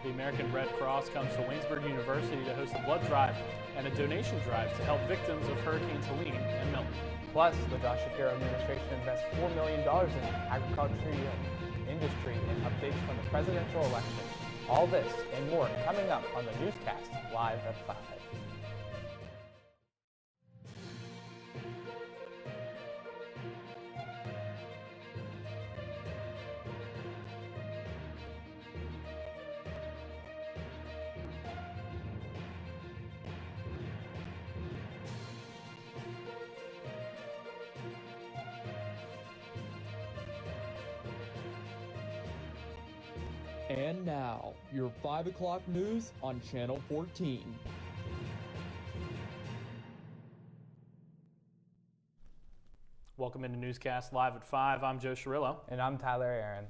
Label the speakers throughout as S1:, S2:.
S1: The American Red Cross comes to Waynesburg University to host a blood drive and a donation drive to help victims of Hurricanes Helene and Milton.
S2: Plus, the Josh Shapiro administration invests $4 million in agriculture industry and updates from the presidential election. All this and more coming up on the Newscast, live at 5.
S3: And now, your 5 o'clock news on Channel 14.
S1: Welcome into Newscast Live at 5. I'm Joe Cirillo.
S2: And I'm Tyler Aaron.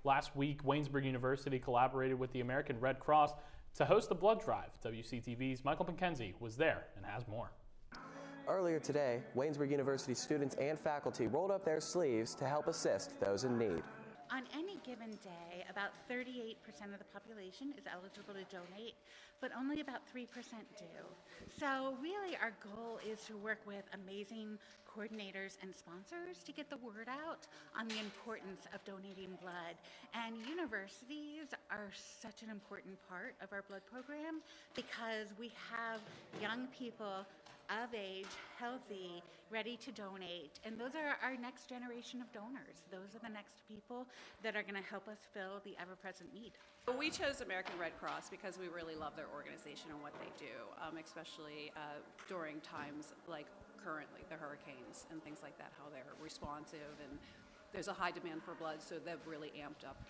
S1: Last week, Waynesburg University collaborated with the American Red Cross to host a blood drive. WCTV's Michael McKenzie was there and has more.
S4: Earlier today, Waynesburg University students and faculty rolled up their sleeves to help assist those in need.
S5: On any given day, about 38% of the population is eligible to donate, but only about 3% do. So really our goal is to work with amazing coordinators and sponsors to get the word out on the importance of donating blood. And universities are such an important part of our blood program because we have young people of age, healthy, ready to donate. And those are our next generation of donors. Those are the next people that are going to help us fill the ever-present need.
S6: We chose American Red Cross because we really love their organization and what they do, especially during times like currently the hurricanes and things like that, how they're responsive, and there's a high demand for blood, so they've really amped up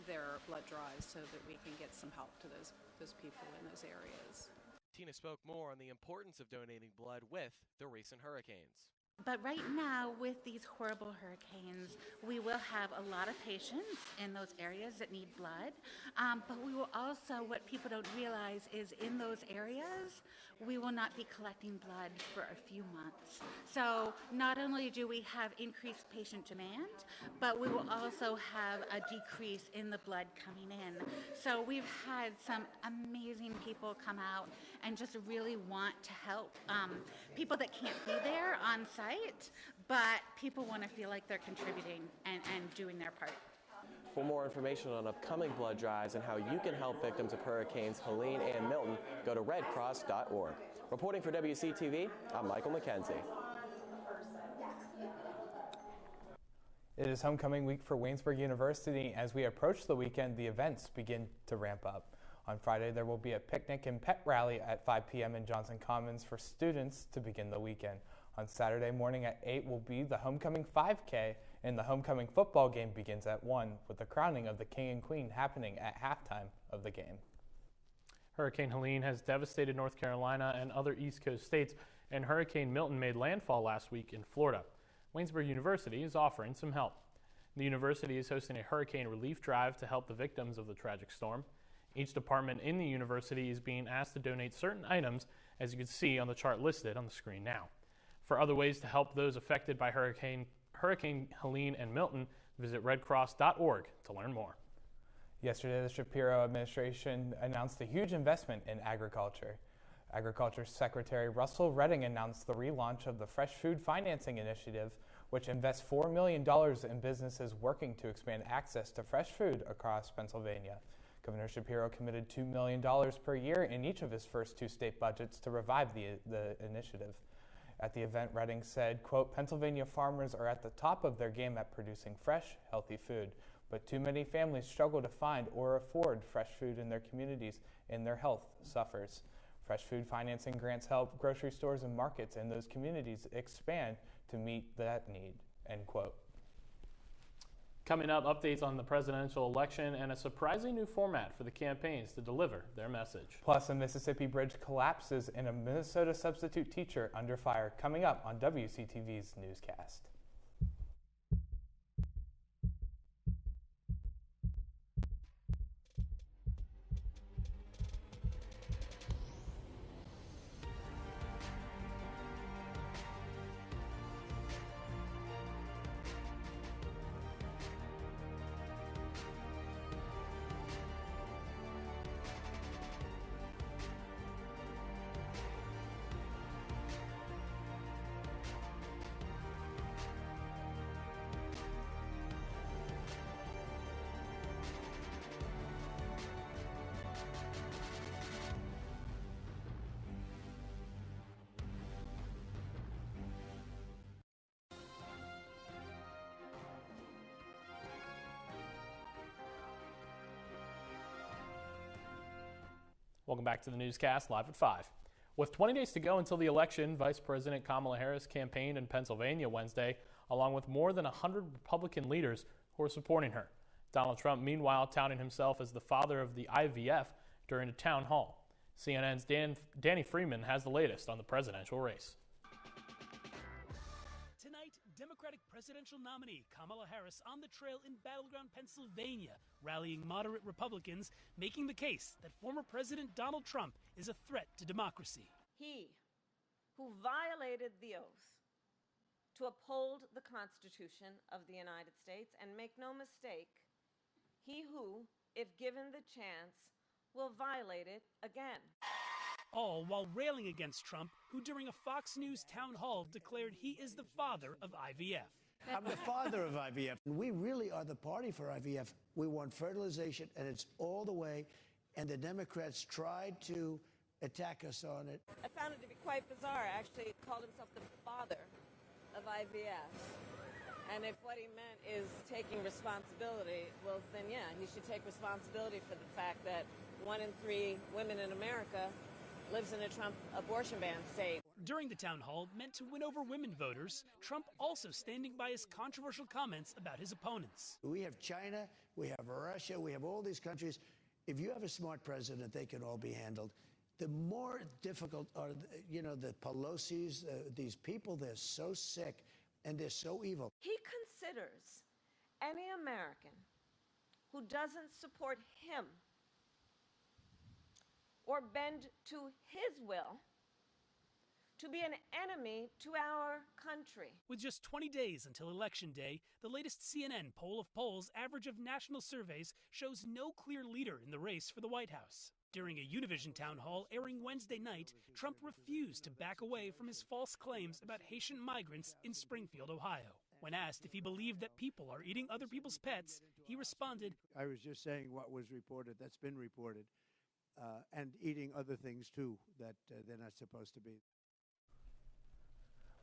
S6: their blood drives so that we can get some help to those people in those areas.
S7: Tina spoke more on the importance of donating blood with the recent hurricanes.
S5: But right now, with these horrible hurricanes, we will have a lot of patients in those areas that need blood. But we will also, what people don't realize is in those areas, we will not be collecting blood for a few months. So not only do we have increased patient demand, but we will also have a decrease in the blood coming in. So we've had some amazing people come out and just really want to help people that can't be there on site, but people want to feel like they're contributing and doing their part.
S4: For more information on upcoming blood drives and how you can help victims of Hurricanes Helene and Milton, go to redcross.org. Reporting for WCTV, I'm Michael McKenzie.
S2: It is homecoming week for Waynesburg University. As we approach the weekend, the events begin to ramp up. On Friday, there will be a picnic and pet rally at 5 p.m. in Johnson Commons for students to begin the weekend. On Saturday morning at 8 will be the homecoming 5K, and the homecoming football game begins at 1, with the crowning of the king and queen happening at halftime of the game.
S1: Hurricane Helene has devastated North Carolina and other East Coast states, and Hurricane Milton made landfall last week in Florida. Waynesburg University is offering some help. The university is hosting a hurricane relief drive to help the victims of the tragic storm. Each department in the university is being asked to donate certain items, as you can see on the chart listed on the screen now. For other ways to help those affected by Hurricane Helene and Milton, visit redcross.org to learn more.
S2: Yesterday, the Shapiro administration announced a huge investment in agriculture. Agriculture Secretary Russell Redding announced the relaunch of the Fresh Food Financing Initiative, which invests $4 million in businesses working to expand access to fresh food across Pennsylvania. Governor Shapiro committed $2 million per year in each of his first 2 state budgets to revive the initiative. At the event, Redding said, quote, "Pennsylvania farmers are at the top of their game at producing fresh, healthy food, but too many families struggle to find or afford fresh food in their communities, and their health suffers. Fresh food financing grants help grocery stores and markets in those communities expand to meet that need," end quote.
S1: Coming up, updates on the presidential election and a surprising new format for the campaigns to deliver their message.
S2: Plus, a Mississippi bridge collapses and a Minnesota substitute teacher under fire, coming up on WCTV's Newscast.
S1: Welcome back to the newscast, live at 5. With 20 days to go until the election, Vice President Kamala Harris campaigned in Pennsylvania Wednesday, along with more than 100 Republican leaders who are supporting her. Donald Trump, meanwhile, touting himself as the father of the IVF during a town hall. CNN's Danny Freeman has the latest on the presidential race.
S8: Tonight, Democratic presidential nominee Kamala Harris on the trail in battleground Pennsylvania, rallying moderate Republicans, making the case that former President Donald Trump is a threat to democracy.
S9: He who violated the oath to uphold the Constitution of the United States, and make no mistake, he who, if given the chance, will violate it again.
S8: All while railing against Trump, who during a Fox News town hall declared he is the father of IVF.
S10: I'm the father of IVF. We really are the party for IVF. We want fertilization, and it's all the way. And the Democrats tried to attack us on it.
S9: I found it to be quite bizarre. Actually, he called himself the father of IVF. And if what he meant is taking responsibility, well, then yeah, he should take responsibility for the fact that 1 in 3 women in America lives in a Trump abortion ban state.
S8: During the town hall, meant to win over women voters, Trump also standing by his controversial comments about his opponents.
S10: We have China, we have Russia, we have all these countries. If you have a smart president, they can all be handled. The more difficult are, the Pelosi's, these people, they're so sick and they're so evil.
S9: He considers any American who doesn't support him or bend to his will to be an enemy to our country.
S8: With just 20 days until Election Day, the latest CNN poll of polls average of national surveys shows no clear leader in the race for the White House. During a Univision town hall airing Wednesday night, Trump refused to back away from his false claims about Haitian migrants in Springfield, Ohio. When asked if he believed that people are eating other people's pets, he responded,
S10: I was just saying what was reported, that's been reported, and eating other things too that they're not supposed to be.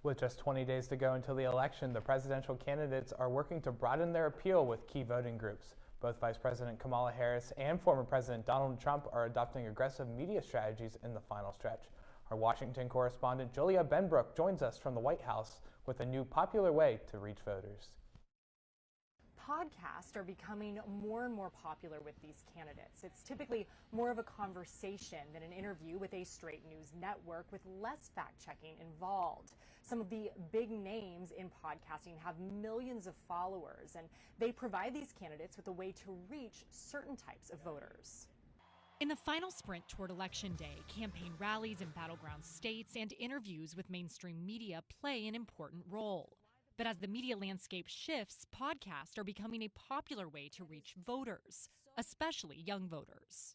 S2: With just 20 days to go until the election, the presidential candidates are working to broaden their appeal with key voting groups. Both Vice President Kamala Harris and former President Donald Trump are adopting aggressive media strategies in the final stretch. Our Washington correspondent Julia Benbrook joins us from the White House with a new popular way to reach voters.
S11: Podcasts are becoming more and more popular with these candidates. It's typically more of a conversation than an interview with a straight news network with less fact-checking involved. Some of the big names in podcasting have millions of followers, and they provide these candidates with a way to reach certain types of voters.
S12: In the final sprint toward Election Day, campaign rallies in battleground states and interviews with mainstream media play an important role. But as the media landscape shifts, podcasts are becoming a popular way to reach voters, especially young voters.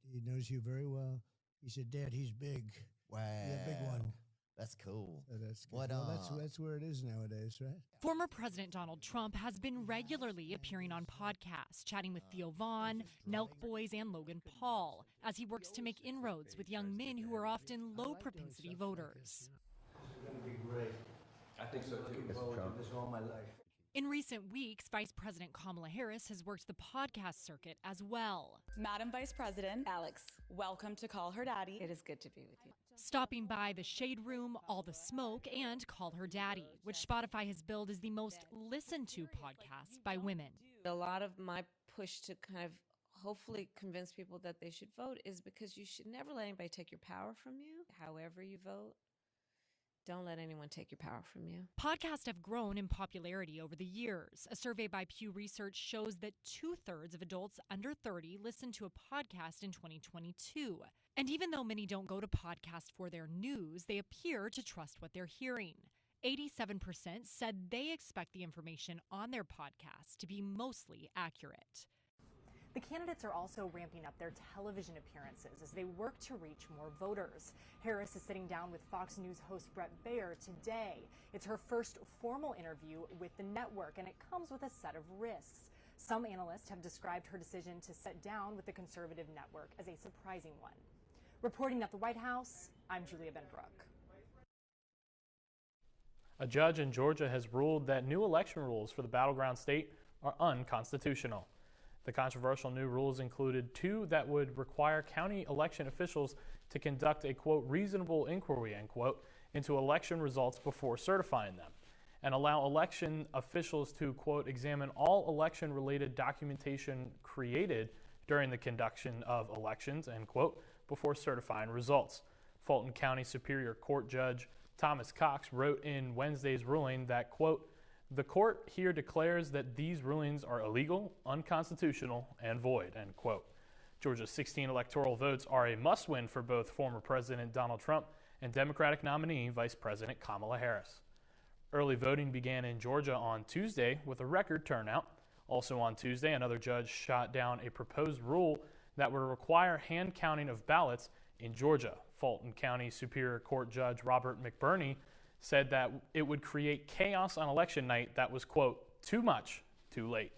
S10: He knows you very well. He said, Dad, he's big.
S13: Wow.
S10: Yeah, big one.
S13: That's cool.
S10: That's good. Well, that's where it is nowadays, right?
S12: Former President Donald Trump has been regularly appearing on podcasts, chatting with Theo Vaughn, Nelk Boys, and Logan Paul, as he works to make inroads with young men who are often low-propensity voters.
S10: This is going to be great.
S14: I think so too.
S10: This all my life.
S12: In recent weeks, Vice President Kamala Harris has worked the podcast circuit as well.
S15: Madam Vice President Alex, welcome to Call Her Daddy.
S9: It is good to be with you.
S12: Stopping by the Shade Room, All the Smoke, and Call Her Daddy, which Spotify has billed as the most listened to podcast by women.
S9: A lot of my push to kind of hopefully convince people that they should vote is because you should never let anybody take your power from you. However you vote, don't let anyone take your power from you.
S12: Podcasts have grown in popularity over the years. A survey by Pew Research shows that 2/3 of adults under 30 listened to a podcast in 2022. And even though many don't go to podcasts for their news, they appear to trust what they're hearing. 87% said they expect the information on their podcast to be mostly accurate.
S11: The candidates are also ramping up their television appearances as they work to reach more voters. Harris is sitting down with Fox News host Bret Baier today. It's her first formal interview with the network, and it comes with a set of risks. Some analysts have described her decision to sit down with the conservative network as a surprising one. Reporting at the White House, I'm Julia Benbrook.
S1: A judge in Georgia has ruled that new election rules for the battleground state are unconstitutional. The controversial new rules included 2 that would require county election officials to conduct a, quote, reasonable inquiry, end quote, into election results before certifying them, and allow election officials to, quote, examine all election-related documentation created during the conduction of elections, end quote, before certifying results. Fulton County Superior Court Judge Thomas Cox wrote in Wednesday's ruling that, quote, the court here declares that these rulings are illegal, unconstitutional, and void, end quote. Georgia's 16 electoral votes are a must-win for both former President Donald Trump and Democratic nominee Vice President Kamala Harris. Early voting began in Georgia on Tuesday with a record turnout. Also on Tuesday, another judge shot down a proposed rule that would require hand counting of ballots in Georgia. Fulton County Superior Court Judge Robert McBurney said that it would create chaos on election night that was, quote, too much, too late.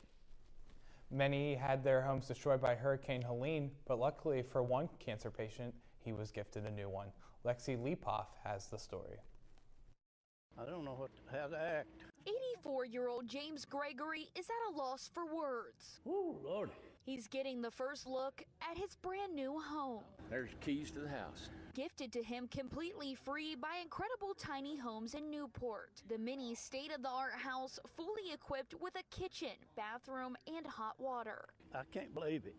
S2: Many had their homes destroyed by Hurricane Helene, but luckily for one cancer patient, he was gifted a new one. Lexi Leapoff has the story.
S13: I don't know how to act.
S14: 84-year-old James Gregory is at a loss for words.
S13: Oh, Lord.
S14: He's getting the first look at his brand new home.
S13: There's keys to the house.
S14: Gifted to him completely free by Incredible Tiny Homes in Newport. The mini state-of-the-art house fully equipped with a kitchen, bathroom, and hot water.
S13: I can't believe it.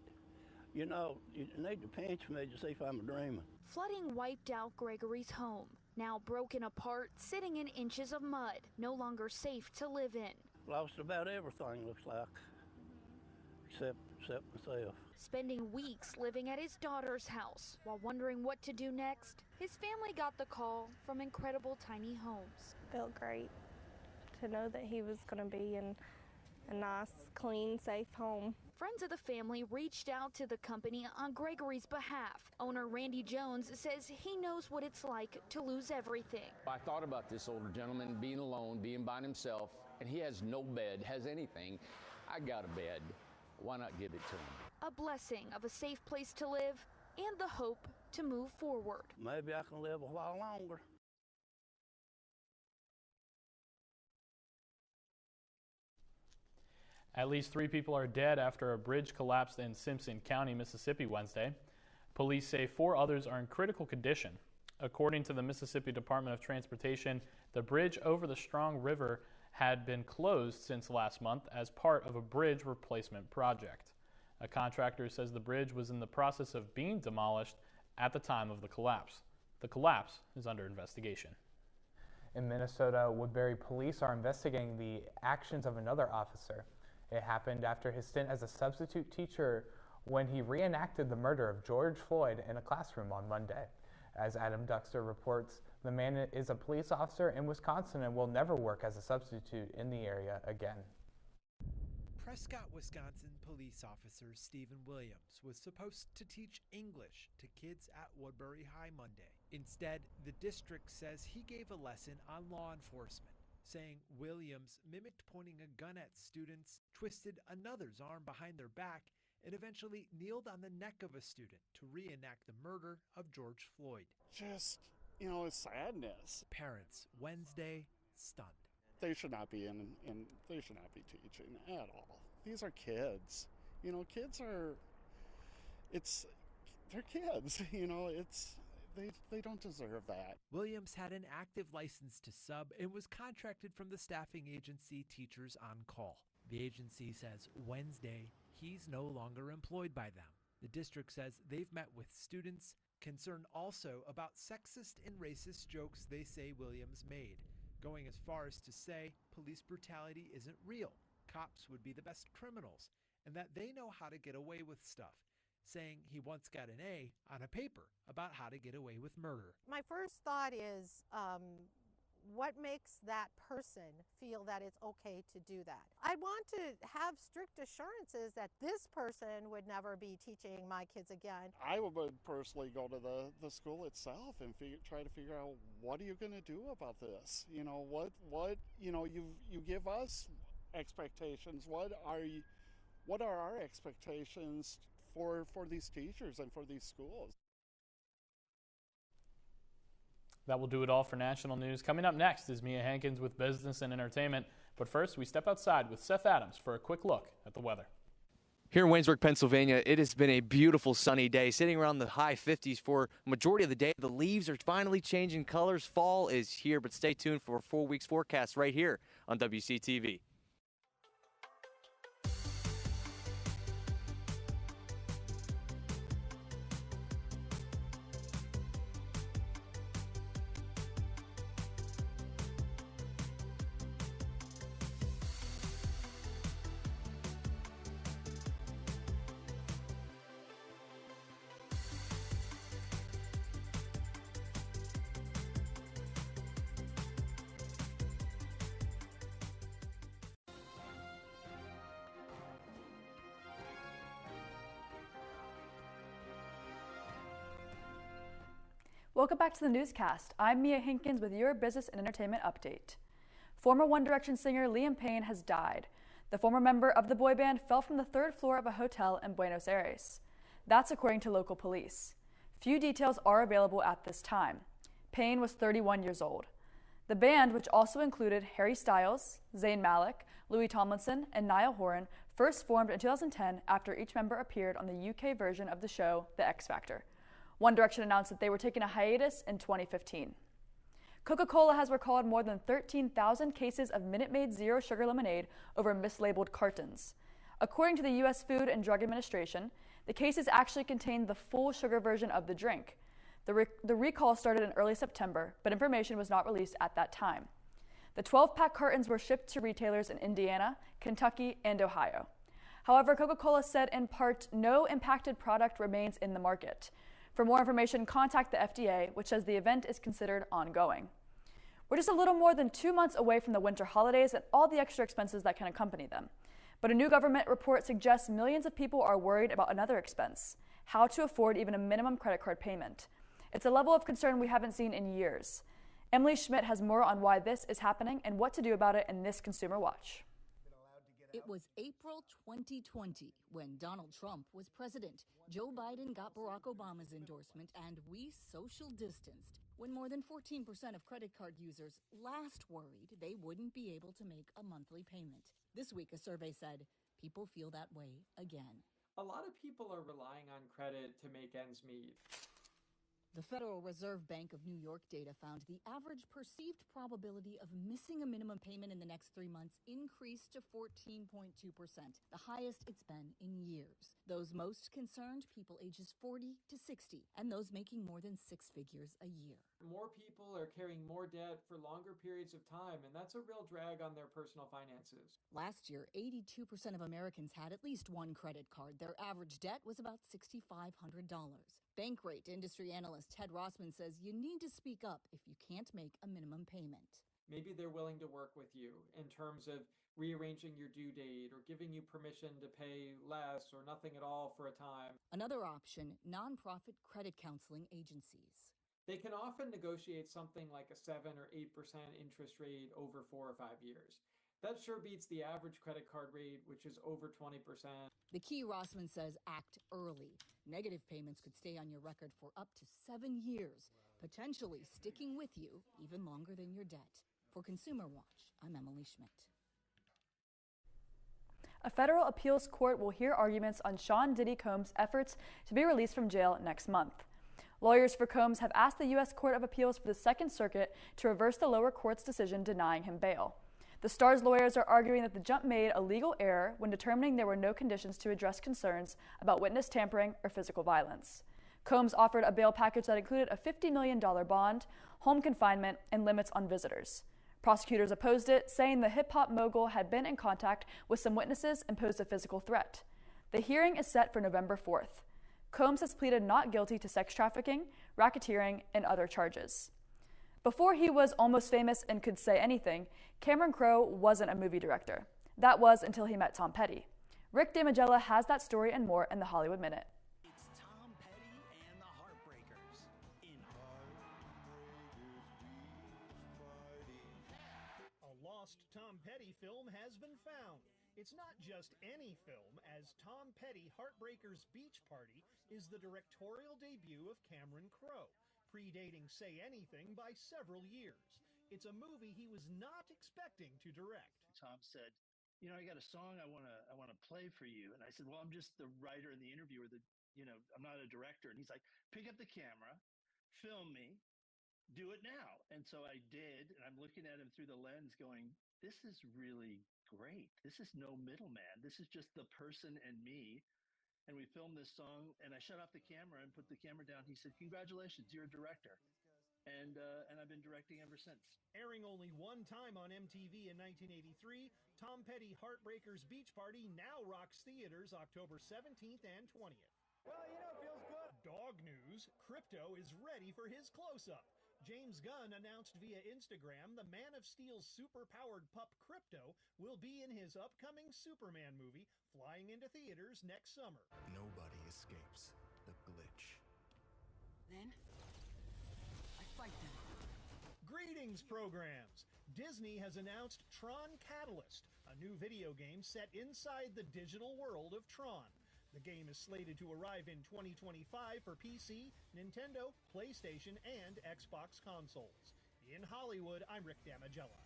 S13: You know, you need to pinch me to see if I'm dreaming.
S14: Flooding wiped out Gregory's home. Now broken apart, sitting in inches of mud. No longer safe to live in.
S13: Lost about everything, looks like, except myself.
S14: Spending weeks living at his daughter's house while wondering what to do next, his family got the call from Incredible Tiny Homes.
S16: Felt great to know that he was going to be in a nice, clean, safe home.
S14: Friends of the family reached out to the company on Gregory's behalf. Owner Randy Jones says he knows what it's like to lose everything.
S17: I thought about this older gentleman being alone, being by himself, and he has no bed, has anything. I got a bed. Why not give it to him?
S14: A blessing of a safe place to live and the hope to move forward.
S13: Maybe I can live a while longer.
S1: At least 3 people are dead after a bridge collapsed in Simpson County, Mississippi Wednesday. Police say 4 others are in critical condition. According to the Mississippi Department of Transportation, the bridge over the Strong River had been closed since last month as part of a bridge replacement project. A contractor says the bridge was in the process of being demolished at the time of the collapse. The collapse is under investigation.
S2: In Minnesota, Woodbury police are investigating the actions of another officer. It happened after his stint as a substitute teacher when he reenacted the murder of George Floyd in a classroom on Monday. As Adam Duxter reports, the man is a police officer in Wisconsin and will never work as a substitute in the area again.
S18: Prescott, Wisconsin police officer Stephen Williams was supposed to teach English to kids at Woodbury High Monday. Instead, the district says he gave a lesson on law enforcement, saying Williams mimicked pointing a gun at students, twisted another's arm behind their back, and eventually kneeled on the neck of a student to reenact the murder of George Floyd.
S19: Just, it's sadness.
S18: Parents Wednesday stunned.
S19: They should not be they should not be teaching at all. These are kids. Kids are, they're kids. They don't deserve that.
S18: Williams had an active license to sub and was contracted from the staffing agency Teachers on Call. The agency says Wednesday he's no longer employed by them. The district says they've met with students, concerned also about sexist and racist jokes they say Williams made, going as far as to say police brutality isn't real, cops would be the best criminals, and that they know how to get away with stuff, saying he once got an A on a paper about how to get away with murder.
S20: My first thought is, what makes that person feel that it's okay to do that? I want to have strict assurances that this person would never be teaching my kids again.
S19: I would personally go to the school itself and try to figure out, what are you going to do about this? You give us expectations. What are our expectations for these teachers and for these schools?
S1: That will do it all for national news. Coming up next is Mia Hankins with business and entertainment. But first, we step outside with Seth Adams for a quick look at the weather.
S21: Here in Waynesburg, Pennsylvania, it has been a beautiful sunny day, sitting around the high 50s for a majority of the day. The leaves are finally changing colors. Fall is here, but stay tuned for a 4 weeks forecast right here on WCTV.
S22: Welcome back to the newscast. I'm Mia Hinkins with your business and entertainment update. Former One Direction singer Liam Payne has died. The former member of the boy band fell from the third floor of a hotel in Buenos Aires. That's according to local police. Few details are available at this time. Payne was 31 years old. The band, which also included Harry Styles, Zayn Malik, Louis Tomlinson, and Niall Horan, first formed in 2010 after each member appeared on the UK version of the show The X Factor. One Direction announced that they were taking a hiatus in 2015. Coca-Cola has recalled more than 13,000 cases of Minute Maid Zero Sugar lemonade over mislabeled cartons. According to the U.S. Food and Drug Administration, the cases actually contained the full sugar version of the drink. The recall started in early September, but information was not released at that time. The 12-pack cartons were shipped to retailers in Indiana, Kentucky, and Ohio. However, Coca-Cola said in part, no impacted product remains in the market. For more information, contact the FDA, which says the event is considered ongoing. We're just a little more than 2 months away from the winter holidays and all the extra expenses that can accompany them. But a new government report suggests millions of people are worried about another expense: how to afford even a minimum credit card payment. It's a level of concern we haven't seen in years. Emily Schmidt has more on why this is happening and what to do about it in this Consumer Watch.
S23: It was April 2020 when Donald Trump was president. Joe Biden got Barack Obama's endorsement, and we social distanced when more than 14% of credit card users last worried they wouldn't be able to make a monthly payment. This week, a survey said people feel that way again.
S24: A lot of people are relying on credit to make ends meet.
S23: The Federal Reserve Bank of New York data found the average perceived probability of missing a minimum payment in the next 3 months increased to 14.2%, the highest it's been in years. Those most concerned, people ages 40 to 60, and those making more than 6 figures a year.
S24: More people are carrying more debt for longer periods of time, and that's a real drag on their personal finances.
S23: Last year, 82% of Americans had at least one credit card. Their average debt was about $6,500. Bankrate industry analyst Ted Rossman says you need to speak up if you can't make a minimum payment.
S24: Maybe they're willing to work with you in terms of rearranging your due date or giving you permission to pay less or nothing at all for a time.
S23: Another option, nonprofit credit counseling agencies.
S24: They can often negotiate something like a 7 or 8% interest rate over 4 or 5 years. That sure beats the average credit card rate, which is over 20%.
S23: The key, Rossman says, act early. Negative payments could stay on your record for up to 7 years, potentially sticking with you even longer than your debt. For Consumer Watch, I'm Emily Schmidt.
S22: A federal appeals court will hear arguments on Sean Diddy Combs' efforts to be released from jail next month. Lawyers for Combs have asked the U.S. Court of Appeals for the Second Circuit to reverse the lower court's decision denying him bail. The star's lawyers are arguing that the jump made a legal error when determining there were no conditions to address concerns about witness tampering or physical violence. Combs offered a bail package that included a $50 million bond, home confinement, and limits on visitors. Prosecutors opposed it, saying the hip-hop mogul had been in contact with some witnesses and posed a physical threat. The hearing is set for November 4th. Combs has pleaded not guilty to sex trafficking, racketeering, and other charges. Before he was almost famous and could say anything, Cameron Crowe wasn't a movie director. That was until he met Tom Petty. Rick DeMagella has that story and more in the Hollywood Minute.
S25: It's Tom Petty and the Heartbreakers in
S26: A lost Tom Petty film has been found. It's not just any film, as Tom Petty Heartbreakers Beach Party is the directorial debut of Cameron Crowe, predating Say Anything by several years. It's a movie he was not expecting to direct.
S27: Tom said,
S3: I got a song I want to play for you. And I said, well, I'm just the writer and the interviewer. I'm not a director. And he's like, pick up the camera, film me, do it now. And so I did. And I'm looking at him through the lens going, this is really great. This is no middleman. This is just the person and me. And we filmed this song, and I shut off the camera and put the camera down. He said, congratulations, you're a director. And I've been directing ever since.
S26: Airing only one time on MTV in 1983, Tom Petty Heartbreakers Beach Party now rocks theaters October 17th and 20th. Well, it feels good. Dog news, Crypto is ready for his close-up. James Gunn announced via Instagram the Man of Steel's super-powered pup Crypto will be in his upcoming Superman movie, flying into theaters next summer.
S4: Nobody escapes the glitch.
S23: Then, I fight them.
S26: Greetings, programs! Disney has announced Tron Catalyst, a new video game set inside the digital world of Tron. The game is slated to arrive in 2025 for PC, Nintendo, PlayStation, and Xbox consoles. In Hollywood, I'm Rick Damagella.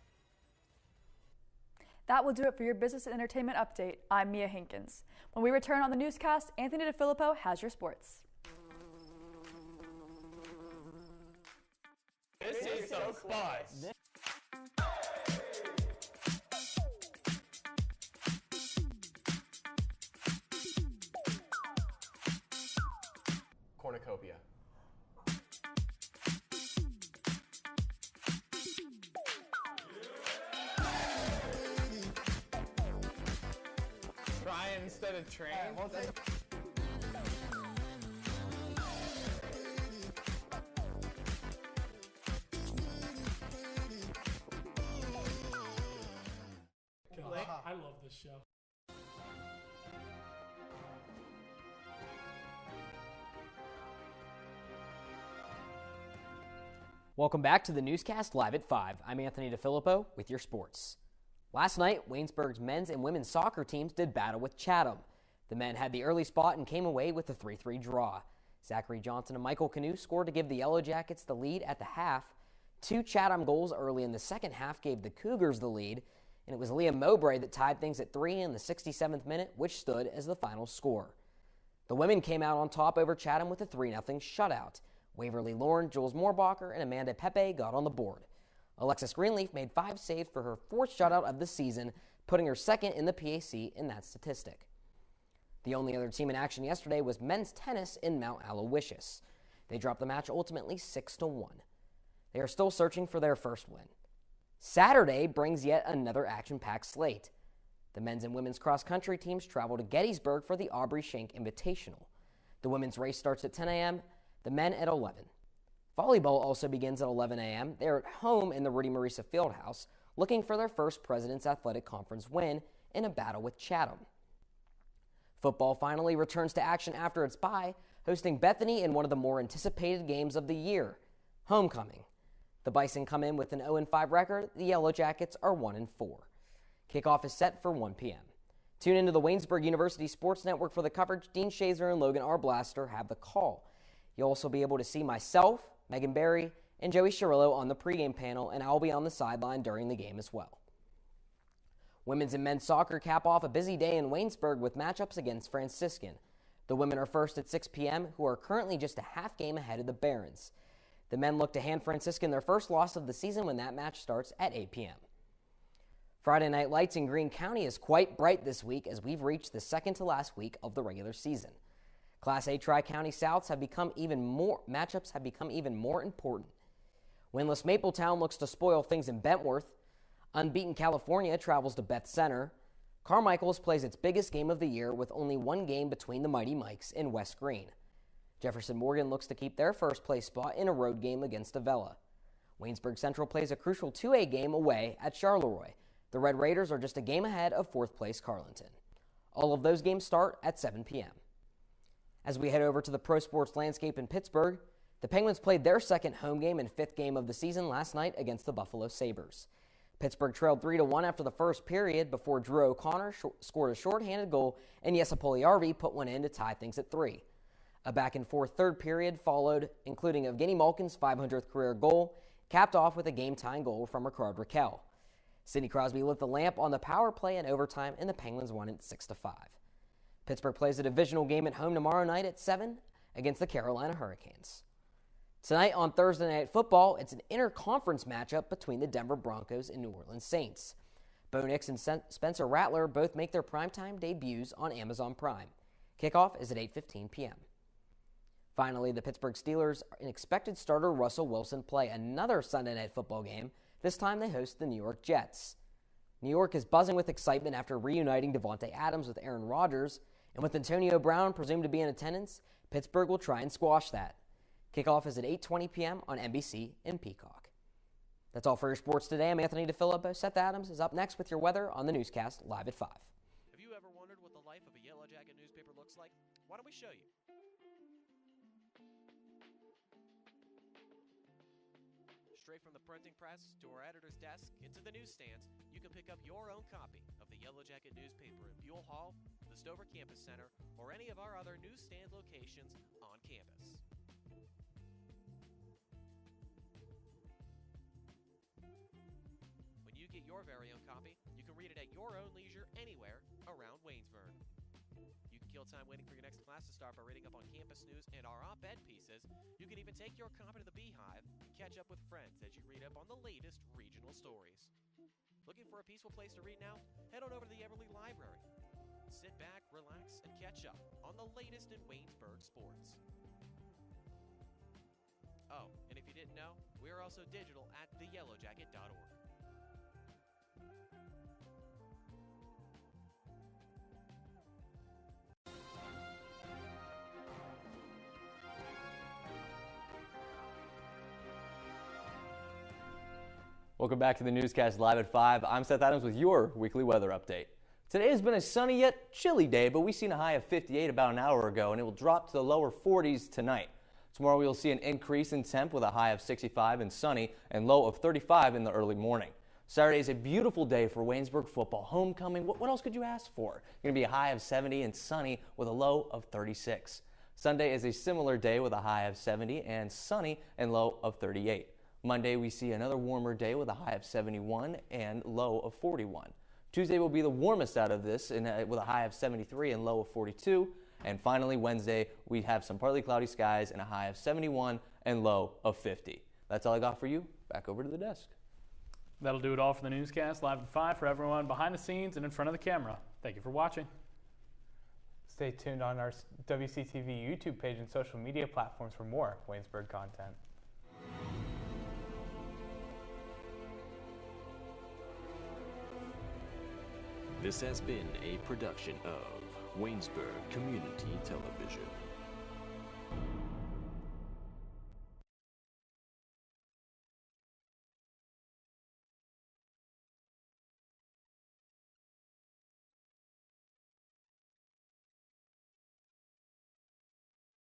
S22: That will do it for your business and entertainment update. I'm Mia Hinkins. When we return on the newscast, Anthony DeFilippo has your sports.
S1: This is some buzz.
S5: Cornucopia.
S2: Try instead of train.
S1: I love this show.
S6: Welcome back to the Newscast Live at 5. I'm Anthony DeFilippo with your sports. Last night, Waynesburg's men's and women's soccer teams did battle with Chatham. The men had the early spot and came away with a 3-3 draw. Zachary Johnson and Michael Canoe scored to give the Yellow Jackets the lead at the half. 2 Chatham goals early in the second half gave the Cougars the lead, and it was Liam Mowbray that tied things at 3 in the 67th minute, which stood as the final score. The women came out on top over Chatham with a 3-0 shutout. Waverly Lorne, Jules Moorbacher, and Amanda Pepe got on the board. Alexis Greenleaf made 5 saves for her 4th shutout of the season, putting her second in the PAC in that statistic. The only other team in action yesterday was men's tennis in Mount Aloysius. They dropped the match ultimately 6-1. They are still searching for their first win. Saturday brings yet another action-packed slate. The men's and women's cross-country teams travel to Gettysburg for the Aubrey Shank Invitational. The women's race starts at 10 a.m., the men at 11. Volleyball also begins at 11 a.m. They're at home in the Rudy Marisa Fieldhouse, looking for their first President's Athletic Conference win in a battle with Chatham. Football finally returns to action after its bye, hosting Bethany in one of the more anticipated games of the year, homecoming. The Bison come in with an 0-5 record. The Yellow Jackets are 1-4. Kickoff is set for 1 p.m. Tune into the Waynesburg University Sports Network for the coverage. Dean Shazer and Logan R. Blaster have the call. You'll also be able to see myself, Megan Berry, and Joey Cirillo on the pregame panel, and I'll be on the sideline during the game as well. Women's and men's soccer cap off a busy day in Waynesburg with matchups against Franciscan. The women are first at 6 p.m., who are currently just a half game ahead of the Barons. The men look to hand Franciscan their first loss of the season when that match starts at 8 p.m. Friday Night Lights in Greene County is quite bright this week as we've reached the second to last week of the regular season. Class A Tri-County Souths have become even more important. Winless Mapletown looks to spoil things in Bentworth. Unbeaten California travels to Beth Center. Carmichael's plays its biggest game of the year with only one game between the Mighty Mikes in West Greene. Jefferson Morgan looks to keep their first place spot in a road game against Avella. Waynesburg Central plays a crucial 2A game away at Charleroi. The Red Raiders are just a game ahead of 4th place Carlinton. All of those games start at 7 p.m. As we head over to the pro sports landscape in Pittsburgh, the Penguins played their second home game and 5th game of the season last night against the Buffalo Sabres. Pittsburgh trailed 3-1 after the first period before Drew O'Connor scored a shorthanded goal and Jesse Puljujärvi put one in to tie things at 3. A back-and-forth third period followed, including Evgeny Malkin's 500th career goal, capped off with a game-tying goal from Ricard Raquel. Sidney Crosby lit the lamp on the power play in overtime, and the Penguins won it 6-5. Pittsburgh plays a divisional game at home tomorrow night at 7 against the Carolina Hurricanes. Tonight on Thursday Night Football, it's an interconference matchup between the Denver Broncos and New Orleans Saints. Bo Nix and Spencer Rattler both make their primetime debuts on Amazon Prime. Kickoff is at 8:15 p.m. Finally, the Pittsburgh Steelers and expected starter Russell Wilson play another Sunday Night Football game. This time they host the New York Jets. New York is buzzing with excitement after reuniting Devontae Adams with Aaron Rodgers, and with Antonio Brown presumed to be in attendance, Pittsburgh will try and squash that. Kickoff is at 8:20 p.m. on NBC and Peacock. That's all for your sports today. I'm Anthony DeFilippo. Seth Adams is up next with your weather on the Newscast, live at 5.
S5: Have you ever wondered what the life of a Yellow Jacket newspaper looks like? Why don't we show you? Straight from the printing press to our editor's desk into the newsstands, you can pick up your own copy of the Yellow Jacket newspaper in Buell Hall, the Stover Campus Center, or any of our other newsstand locations on campus. When you get your very own copy, you can read it at your own leisure anywhere around Waynesburg. You can kill time waiting for your next class to start by reading up on campus news and our op-ed pieces. You can even take your copy to the Beehive and catch up with friends as you read up on the latest regional stories. Looking for a peaceful place to read now? Head on over to the Everly Library. Sit back, relax, and catch up on the latest in Waynesburg sports. Oh, and if you didn't know, we are also digital at theyellowjacket.org.
S21: Welcome back to the Newscast Live at 5. I'm Seth Adams with your weekly weather update. Today has been a sunny yet chilly day, but we've seen a high of 58 about an hour ago, and it will drop to the lower 40s tonight. Tomorrow we will see an increase in temp with a high of 65 and sunny and low of 35 in the early morning. Saturday is a beautiful day for Waynesburg football. Homecoming, what else could you ask for? Going to be a high of 70 and sunny with a low of 36. Sunday is a similar day with a high of 70 and sunny and low of 38. Monday, we see another warmer day with a high of 71 and low of 41. Tuesday will be the warmest out of this with a high of 73 and low of 42. And finally, Wednesday, we have some partly cloudy skies and a high of 71 and low of 50. That's all I got for you. Back over to the desk.
S1: That'll do it all for the Newscast Live at 5 for everyone behind the scenes and in front of the camera. Thank you for watching.
S2: Stay tuned on our WCTV YouTube page and social media platforms for more Waynesburg content.
S7: This has been a production of Waynesburg Community Television.